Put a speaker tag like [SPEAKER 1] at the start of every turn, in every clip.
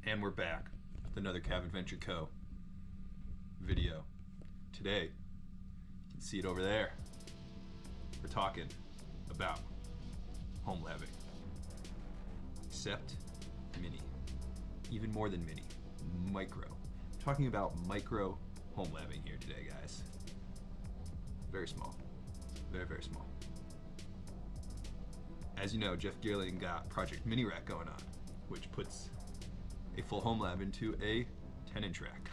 [SPEAKER 1] And we're back with another Cav Adventure Co. video. Today, you can see it over there. We're talking about home labbing. Except mini. Even more than mini. Micro. Talking about micro home labbing here today, guys. Very small. Very, very small. As you know, Jeff Geerling got Project Mini Rack going on, which puts a full home lab into a 10-inch rack.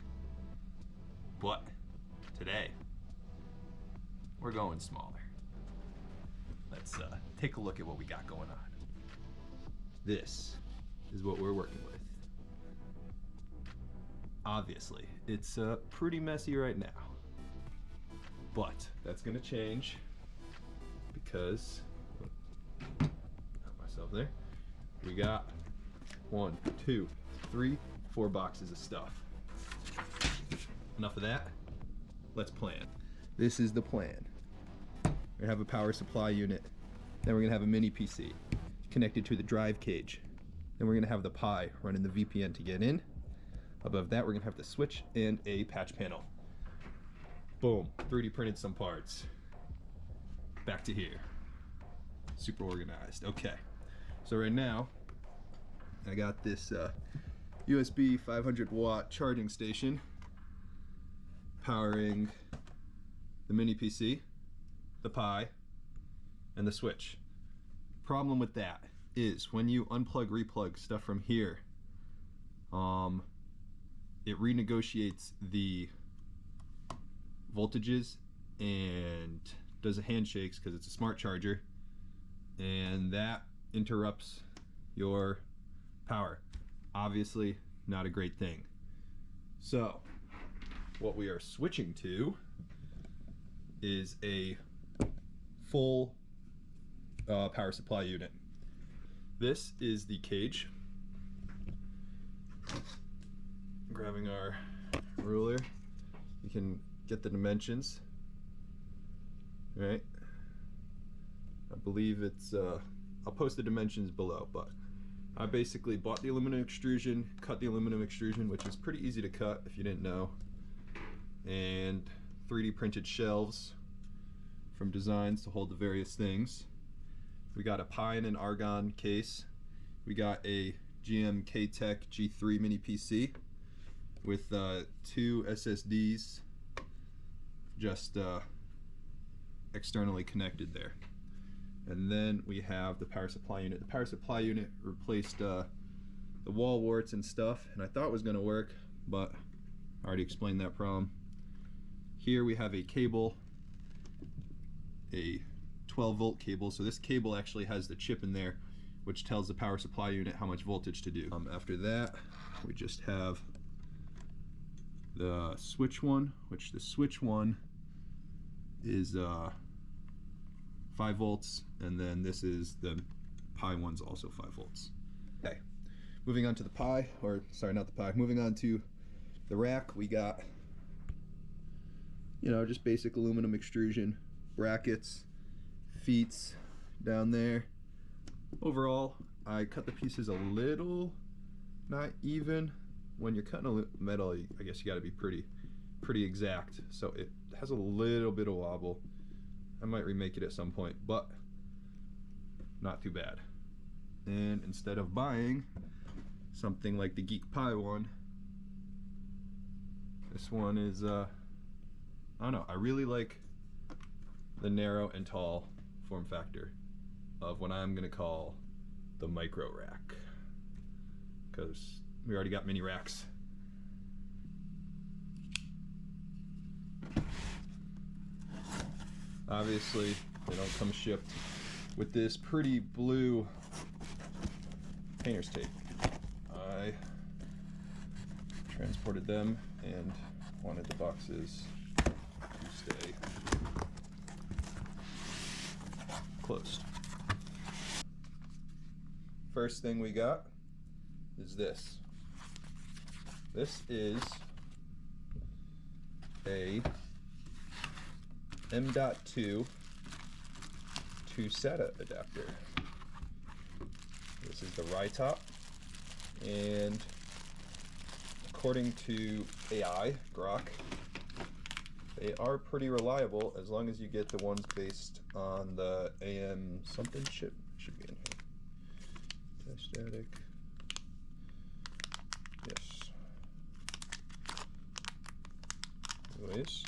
[SPEAKER 1] But today, we're going smaller. Let's take a look at what we got going on. This is what we're working with. Obviously, it's pretty messy right now. But that's gonna change because, got myself there. We got 1, 2, 3, 4 boxes of stuff. Enough of that. Let's plan. This is the plan. We're gonna have a power supply unit. Then we're gonna have a mini PC connected to the drive cage. Then we're gonna have the Pi running the VPN to get in. Above that, we're gonna have the switch and a patch panel. Boom, 3D printed some parts. Back to here. Super organized. Okay, so right now, I got this USB 500 watt charging station powering the mini PC, the Pi, and the switch. Problem with that is when you unplug, replug stuff from here, it renegotiates the voltages and does a handshakes because it's a smart charger, and that interrupts your power. Obviously not a great thing. So what we are switching to is a full power supply unit. This is the cage. Grabbing our ruler, you can get the dimensions. All right, I believe it's I'll post the dimensions below, but I basically bought the aluminum extrusion, cut the aluminum extrusion, which is pretty easy to cut if you didn't know, and 3D printed shelves from Designs to hold the various things. We got a Pi and an Argon case. We got a GM K-Tech G3 mini PC with 2 SSDs just externally connected there. And then we have the power supply unit. The power supply unit replaced the wall warts and stuff, and I thought it was gonna work, but I already explained that problem. Here we have a cable, a 12-volt cable. So this cable actually has the chip in there, which tells the power supply unit how much voltage to do. After that, we just have the switch one, which the switch one is 5 volts, and then this is the Pi one's also 5 volts. Okay, moving on to the Pi, or sorry, not the Pi, moving on to the rack. We got, you know, just basic aluminum extrusion, brackets, feet down there. Overall, I cut the pieces a little not even. When you're cutting metal, I guess you got to be pretty exact, so it has a little bit of wobble. I might remake it at some point, but not too bad. And instead of buying something like the Geek Pi one, this one is I don't know, I really like the narrow and tall form factor of what I'm gonna call the micro rack, because we already got mini racks. Obviously, they don't come shipped with this pretty blue painter's tape. I transported them and wanted the boxes to stay closed. First thing we got is this. This is a M.2 to SATA adapter. This is the Rytop, and according to AI, Grok, they are pretty reliable as long as you get the ones based on the AM something chip. Should be in here. Test static. Yes. Anyways.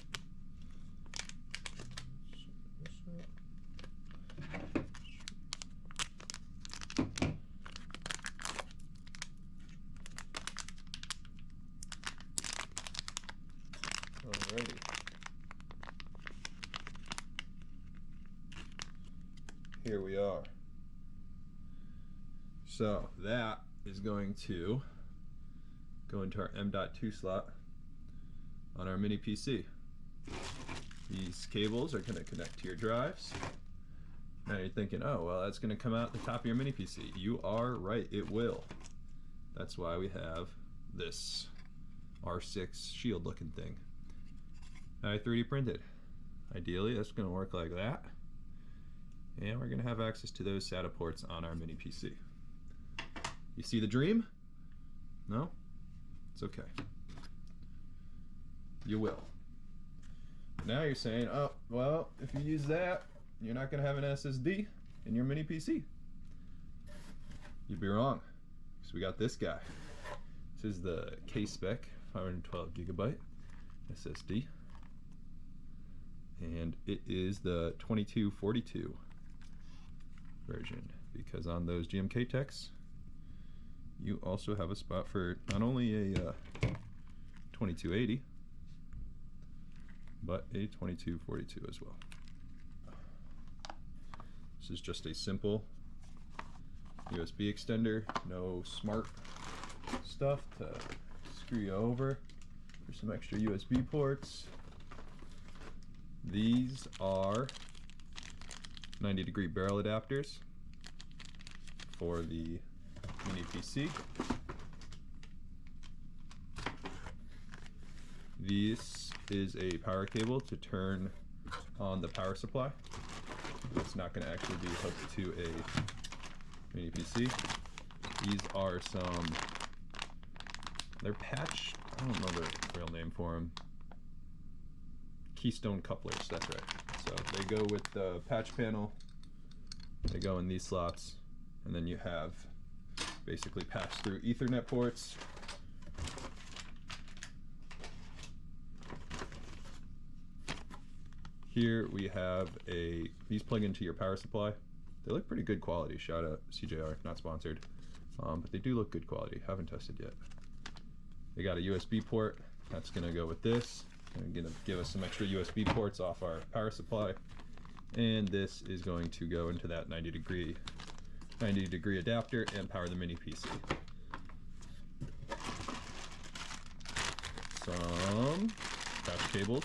[SPEAKER 1] Alrighty. Here we are. So that is going to go into our M.2 slot on our mini PC. These cables are going to connect to your drives. Now you're thinking, oh, well, that's going to come out the top of your mini PC. You are right, it will. That's why we have this R6 shield looking thing. I 3D printed. Ideally, that's going to work like that. And we're going to have access to those SATA ports on our mini PC. You see the dream? No? It's okay. You will. Now you're saying, oh, well, if you use that, you're not going to have an SSD in your mini PC. You'd be wrong, because we got this guy. This is the K-Spec 512 gigabyte SSD. And it is the 2242 version, because on those GMK techs, you also have a spot for not only a 2280, but a 2242 as well. This is just a simple USB extender, no smart stuff to screw you over. There's some extra USB ports. These are 90-degree barrel adapters for the mini PC. This is a power cable to turn on the power supply. It's not going to actually be hooked to a mini PC. These are they're patch, I don't know the real name for them. Keystone couplers, that's right. So they go with the patch panel, they go in these slots, and then you have basically pass-through Ethernet ports. Here we have these plug into your power supply. They look pretty good quality. Shout out CJR, not sponsored. But they do look good quality. Haven't tested yet. They got a USB port. That's gonna go with this. And gonna give us some extra USB ports off our power supply. And this is going to go into that 90 degree adapter and power the mini PC. Some patch cables.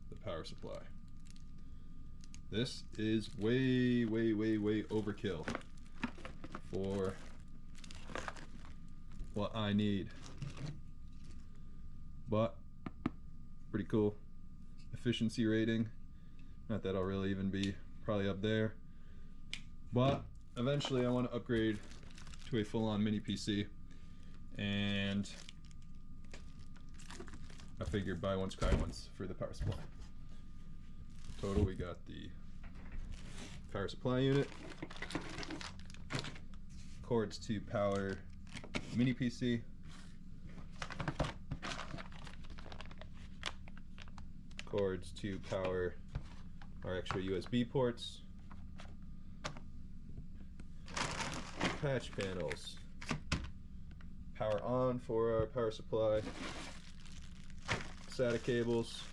[SPEAKER 1] The power supply. This is way overkill for what I need, but pretty cool. Efficiency rating, not that I'll really even be probably up there, but eventually I want to upgrade to a full-on mini PC, and I figured buy once cry once for the power supply. Total, we got the power supply unit, cords to power mini PC, cords to power our extra USB ports, patch panels, power on for our power supply, SATA cables,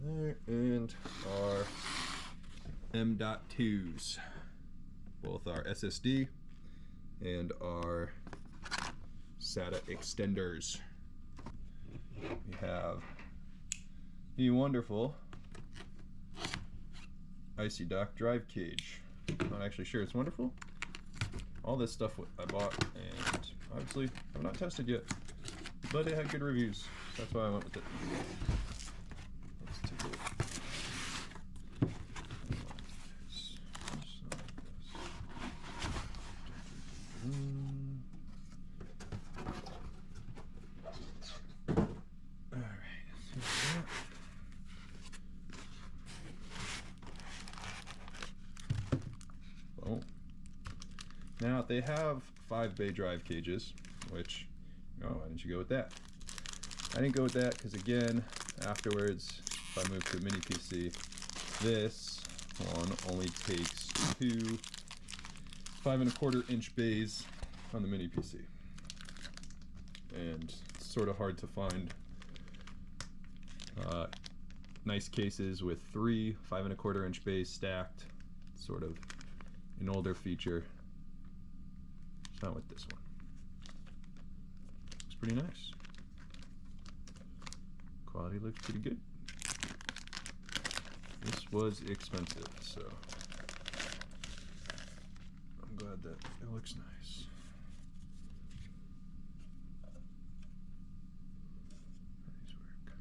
[SPEAKER 1] there, and our M.2s, both our SSD and our SATA extenders. We have the wonderful Icy Dock drive cage. I'm not actually sure it's wonderful. All this stuff I bought, and obviously I've not tested yet, but it had good reviews. That's why I went with it. they have 5-bay drive cages, which, oh, why didn't you go with that? I didn't go with that because, again, afterwards, if I move to a mini PC, this one only takes 2 5¼ inch bays on the mini PC. And it's sort of hard to find nice cases with 3 5¼ inch bays stacked. It's sort of an older feature. It's not with this one. It's pretty nice. Quality looks pretty good. This was expensive, so I'm glad that it looks nice. Nice work.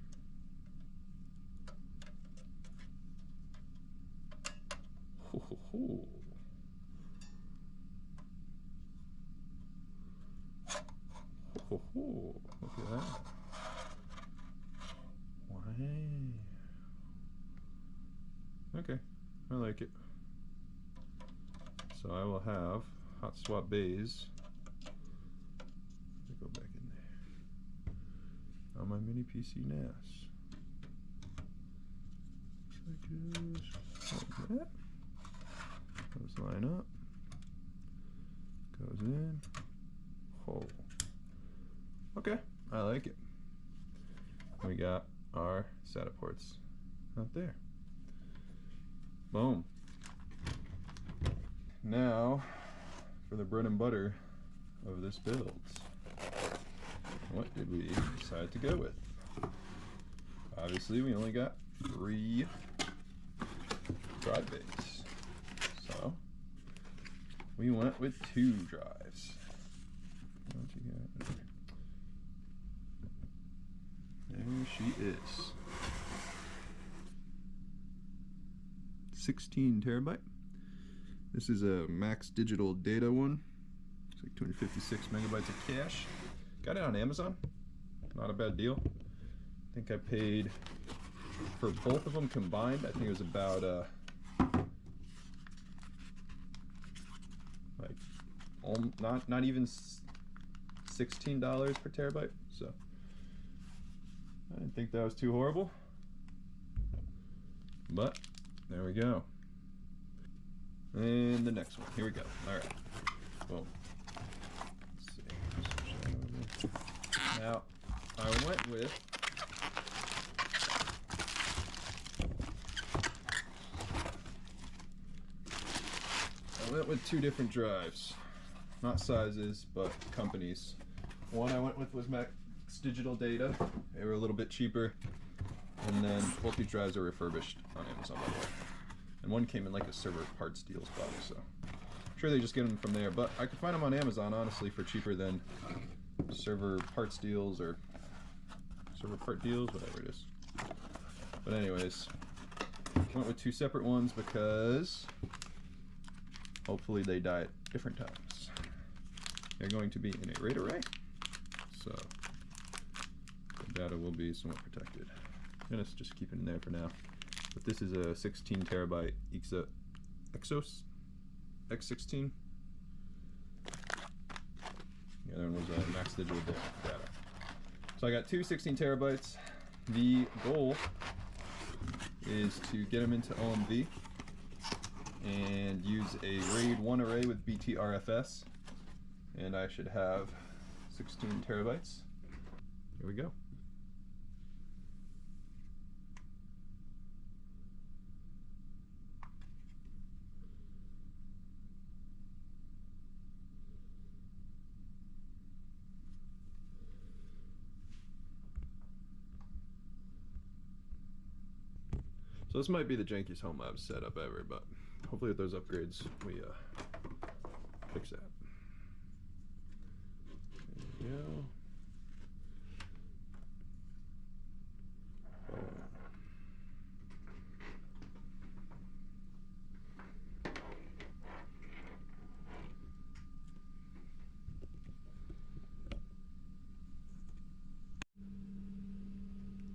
[SPEAKER 1] Ho, ho, ho. Ho, ho, ho. Look at that. Wow. Okay, I like it. So I will have hot swap bays. Let me go back in there. On my mini PC NAS. So just like that. Those line up. Goes in. Oh. Okay, I like it. We got our SATA ports out there. Boom. Now for the bread and butter of this build. What did we decide to go with? Obviously we only got 3 drive bays, so we went with 2 drives. What you got? There she is. 16 terabyte. This is a max digital data one. It's like 256 megabytes of cache. Got it on Amazon. Not a bad deal. I think I paid for both of them combined. I think it was about like not even $16 per terabyte. So I didn't think that was too horrible. But there we go. And the next one. Here we go. All right. Boom. Let's see. Now, I went with two different drives. Not sizes, but companies. One I went with was Max Digital Data. They were a little bit cheaper. And then both these drives are refurbished on Amazon, by the way. And one came in like a server parts deals box, so I'm sure they just get them from there. But I could find them on Amazon, honestly, for cheaper than server parts deals or server part deals, whatever it is. But anyways, went with 2 separate ones because hopefully they die at different times. They're going to be in a RAID array, so the data will be somewhat protected. I'm gonna just keep it in there for now. But this is a 16 terabyte Exos X16. The other one was a Max Digital Data. So I got 2 16 terabytes. The goal is to get them into OMV and use a RAID 1 array with BTRFS, and I should have 16 terabytes. Here we go. So this might be the jankiest home lab setup ever, but hopefully with those upgrades we fix that. There we go.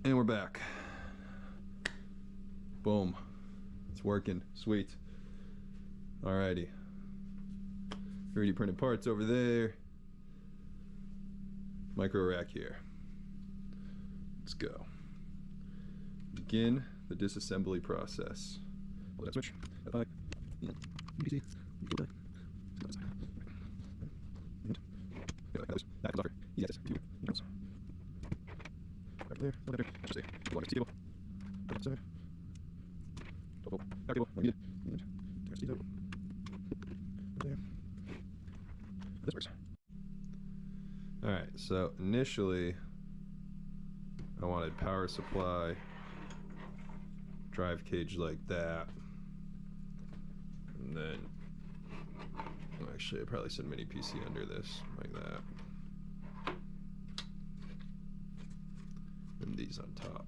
[SPEAKER 1] And we're back. Boom. It's working. Sweet. Alrighty. 3D printed parts over there. Micro rack here. Let's go. Begin the disassembly process. Hold that switch. F5. And PC. Go back. And that comes off here. Easy access to mouse. Back there. One there. Just a long cable. Outside. Double. Power cable. One needed. And there's the cable. There. This works. Alright, so initially I wanted power supply, drive cage like that, and then actually I probably said mini PC under this like that, and these on top.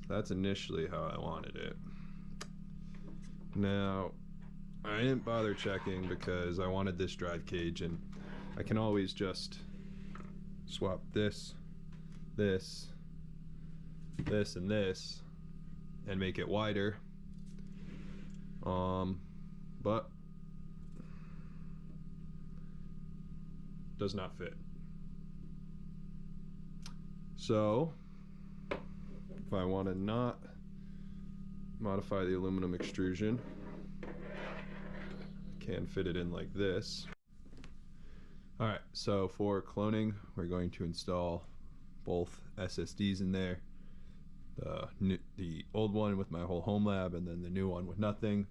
[SPEAKER 1] That's initially how I wanted it. Now I didn't bother checking because I wanted this drive cage, and I can always just swap this, this, this, and this and make it wider. But does not fit. So if I want to not modify the aluminum extrusion, I can fit it in like this. Alright, so for cloning, we're going to install both SSDs in there. The old one with my whole home lab, and then the new one with nothing.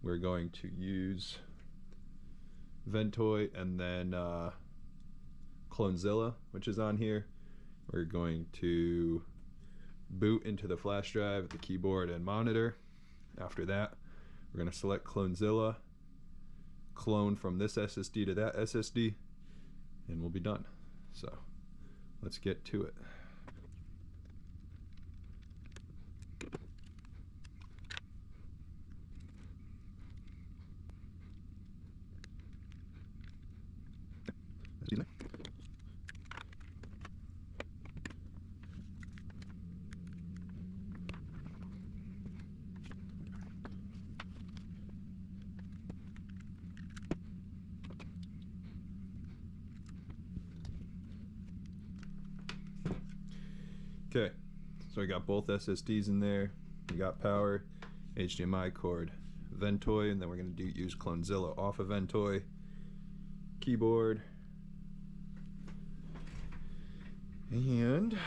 [SPEAKER 1] We're going to use Ventoy and then Clonezilla, which is on here. We're going to boot into the flash drive, the keyboard and monitor. After that, we're going to select Clonezilla, clone from this SSD to that SSD, and we'll be done. So let's get to it. Okay, so I got both SSDs in there. We got power, HDMI cord, Ventoy, and then we're going to use Clonezilla off of Ventoy, keyboard, and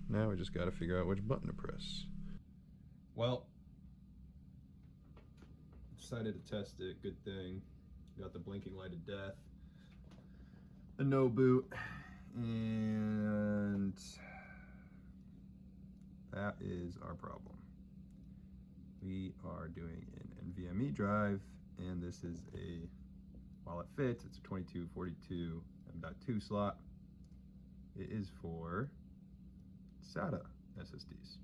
[SPEAKER 1] now we just got to figure out which button to press. Well, decided to test it. Good thing. Got the blinking light of death, a no boot, and that is our problem. We are doing an NVMe drive, and this is a, while it fits, it's a 2242 M.2 slot. It is for SATA SSDs.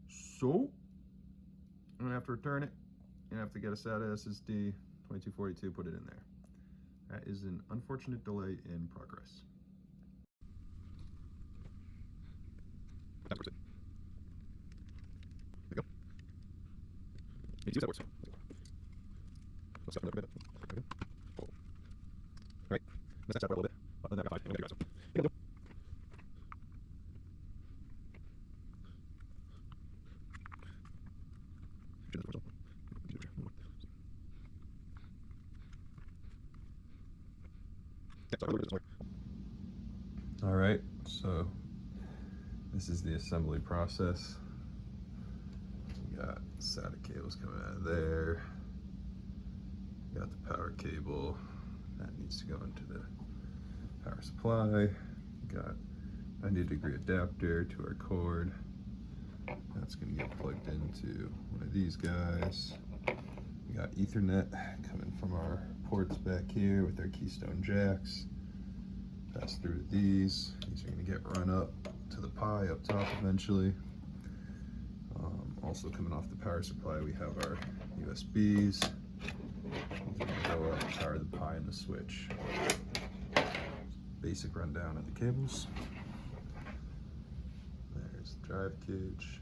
[SPEAKER 1] So I'm gonna have to return it and have to get a SATA SSD 2242, put it in there. That is an unfortunate delay in progress. That works. There you go. You see if that works. Let's step in there a bit. Okay. Oh. Alright, let's set that a little bit. And then I got 5. I'm gonna grab some. You go. All right, so this is the assembly process. We got SATA cables coming out of there. We got the power cable that needs to go into the power supply. We got 90-degree adapter to our cord. That's going to get plugged into one of these guys. We got Ethernet coming from our ports back here with our Keystone jacks. Pass through these. These are going to get run up to the Pi up top eventually. Also coming off the power supply, we have our USBs. These are going to go up, power the Pi and the switch. Basic rundown of the cables. There's the drive cage,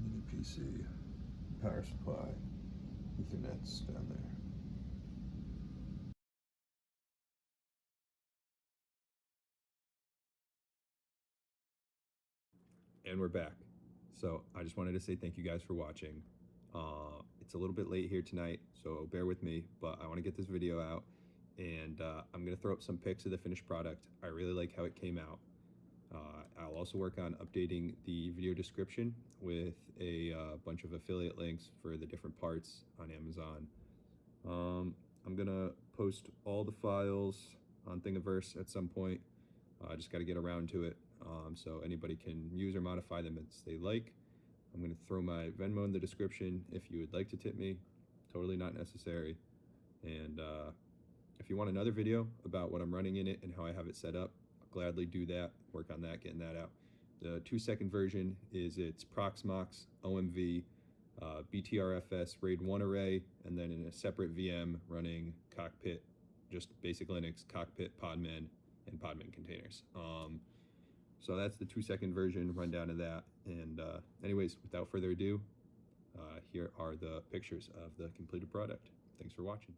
[SPEAKER 1] mini PC, power supply, Ethernet's down there. And we're back. So I just wanted to say thank you guys for watching. It's a little bit late here tonight, so bear with me, but I want to get this video out, and I'm going to throw up some pics of the finished product. I really like how it came out. I'll also work on updating the video description with a bunch of affiliate links for the different parts on Amazon. I'm going to post all the files on Thingiverse at some point. I just got to get around to it, so anybody can use or modify them as they like. I'm going to throw my Venmo in the description if you would like to tip me. Totally not necessary. And if you want another video about what I'm running in it and how I have it set up, I'll gladly do that, work on that, getting that out. The 2-second version is its Proxmox OMV BTRFS RAID 1 array, and then in a separate VM running Cockpit, just basic Linux, Cockpit, Podman, and Podman containers. So that's the 2-second version, rundown of that. And anyways, without further ado, here are the pictures of the completed product. Thanks for watching.